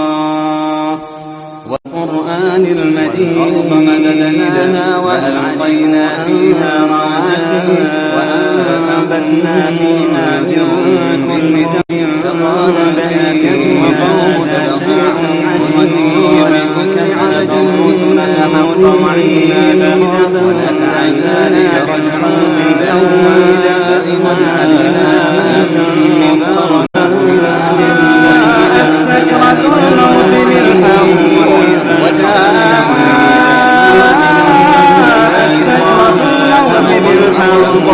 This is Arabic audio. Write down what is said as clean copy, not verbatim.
قاف والقرآن المجيد مددناها وألقينا فيها رواسي وأنبتنا فيها من كل زوج قال ذاك وقومك بصير عجيب وكل عبد رسلنا حول معينا ونفعنا لك رجحا دائما علينا سنة مبصرة وجاءت سكرة الموت بالحق وجاءت سكرة الموت بالحق